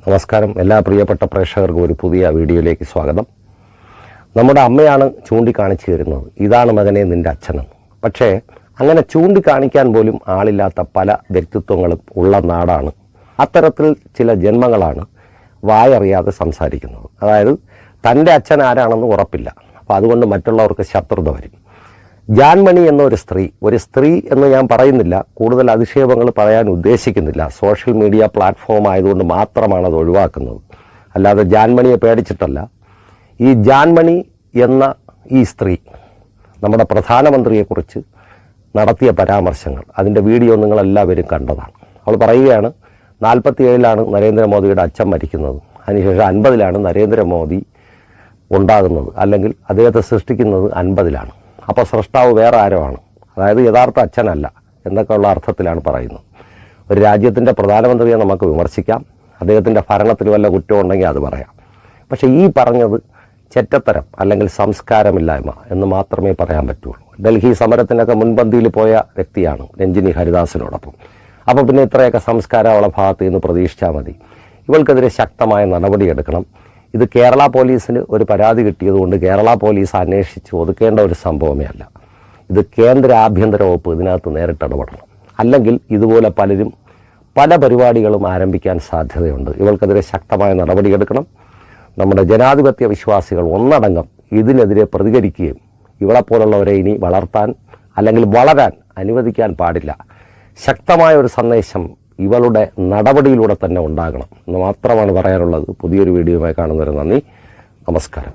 നമസ്കാരം. എല്ലാ പ്രിയപ്പെട്ട പ്രേക്ഷകർക്കും ഒരു പുതിയ വീഡിയോയിലേക്ക് സ്വാഗതം. നമ്മുടെ അമ്മയാണ് ചൂണ്ടിക്കാണിച്ചു തരുന്നത്, ഇതാണ് മകനെ നിൻ്റെ അച്ഛനെന്ന്. പക്ഷേ അങ്ങനെ ചൂണ്ടിക്കാണിക്കാൻ പോലും ആളില്ലാത്ത പല വ്യക്തിത്വങ്ങളും ഉള്ള നാടാണ്. അത്തരത്തിൽ ചില ജന്മങ്ങളാണ് വായറിയാതെ സംസാരിക്കുന്നത്. അതായത് തൻ്റെ അച്ഛൻ ആരാണെന്ന് ഉറപ്പില്ല, അപ്പോൾ അതുകൊണ്ട് മറ്റുള്ളവർക്ക് ശത്രുത വരും. ജാൻമണി എന്നൊരു സ്ത്രീ എന്ന് ഞാൻ പറയുന്നില്ല, കൂടുതൽ അധിക്ഷേപങ്ങൾ പറയാൻ ഉദ്ദേശിക്കുന്നില്ല. സോഷ്യൽ മീഡിയ പ്ലാറ്റ്ഫോം ആയതുകൊണ്ട് മാത്രമാണ് അത് ഒഴിവാക്കുന്നത്, അല്ലാതെ ജാൻമണിയെ പേടിച്ചിട്ടല്ല. ഈ ജാൻമണി എന്ന ഈ സ്ത്രീ നമ്മുടെ പ്രധാനമന്ത്രിയെക്കുറിച്ച് നടത്തിയ പരാമർശങ്ങൾ, അതിൻ്റെ വീഡിയോ നിങ്ങളെല്ലാവരും കണ്ടതാണ്. അവൾ പറയുകയാണ് 47-ലാണ് നരേന്ദ്രമോദിയുടെ അച്ഛൻ മരിക്കുന്നത്, അതിനുശേഷം 50-ലാണ് നരേന്ദ്രമോദി ഉണ്ടാകുന്നത്, അല്ലെങ്കിൽ അദ്ദേഹത്തെ സൃഷ്ടിക്കുന്നത് 50-ലാണ്. അപ്പോൾ സൃഷ്ടാവ് വേറെ ആരോ ആണ്, അതായത് യഥാർത്ഥ അച്ഛനല്ല എന്നൊക്കെയുള്ള അർത്ഥത്തിലാണ് പറയുന്നത്. ഒരു രാജ്യത്തിൻ്റെ പ്രധാനമന്ത്രിയെ നമുക്ക് വിമർശിക്കാം, അദ്ദേഹത്തിൻ്റെ ഭരണത്തിൽ വല്ല കുറ്റമുണ്ടെങ്കിൽ അത് പറയാം. പക്ഷേ ഈ പറഞ്ഞത് ചെറ്റത്തരം അല്ലെങ്കിൽ സംസ്കാരമില്ലായ്മ എന്ന് മാത്രമേ പറയാൻ പറ്റുള്ളൂ. ഡൽഹി സമരത്തിനൊക്കെ മുൻപന്തിയിൽ പോയ വ്യക്തിയാണ് രഞ്ജിനി ഹരിദാസിനോടൊപ്പം. അപ്പോൾ പിന്നെ ഇത്രയൊക്കെ സംസ്കാരം അവളെ ഭാഗത്ത് നിന്ന് പ്രതീക്ഷിച്ചാൽ മതി. ഇവൾക്കെതിരെ ശക്തമായ നടപടിയെടുക്കണം. ഇത് കേരള പോലീസിന് ഒരു പരാതി കിട്ടിയതുകൊണ്ട് കേരള പോലീസ് അന്വേഷിച്ച് ഒതുക്കേണ്ട ഒരു സംഭവമേ അല്ല. ഇത് കേന്ദ്ര ആഭ്യന്തര വകുപ്പ് ഇതിനകത്ത് നേരിട്ട് ഇടപെടണം. അല്ലെങ്കിൽ ഇതുപോലെ പലരും പല പരിപാടികളും ആരംഭിക്കാൻ സാധ്യതയുണ്ട്. ഇവൾക്കെതിരെ ശക്തമായ നടപടിയെടുക്കണം. നമ്മുടെ ജനാധിപത്യ വിശ്വാസികൾ ഒന്നടങ്കം ഇതിനെതിരെ പ്രതികരിക്കുകയും ഇവളെപ്പോലുള്ളവരെ ഇനി വളർത്താൻ അല്ലെങ്കിൽ വളരാൻ അനുവദിക്കാൻ പാടില്ല. ശക്തമായ ഒരു സന്ദേശം ഇവളുടെ നടപടിയിലൂടെ തന്നെ ഉണ്ടാകണം എന്ന് മാത്രമാണ് പറയാനുള്ളത്. പുതിയൊരു വീഡിയോയുമായി കാണുന്നവരെ നന്ദി, നമസ്കാരം.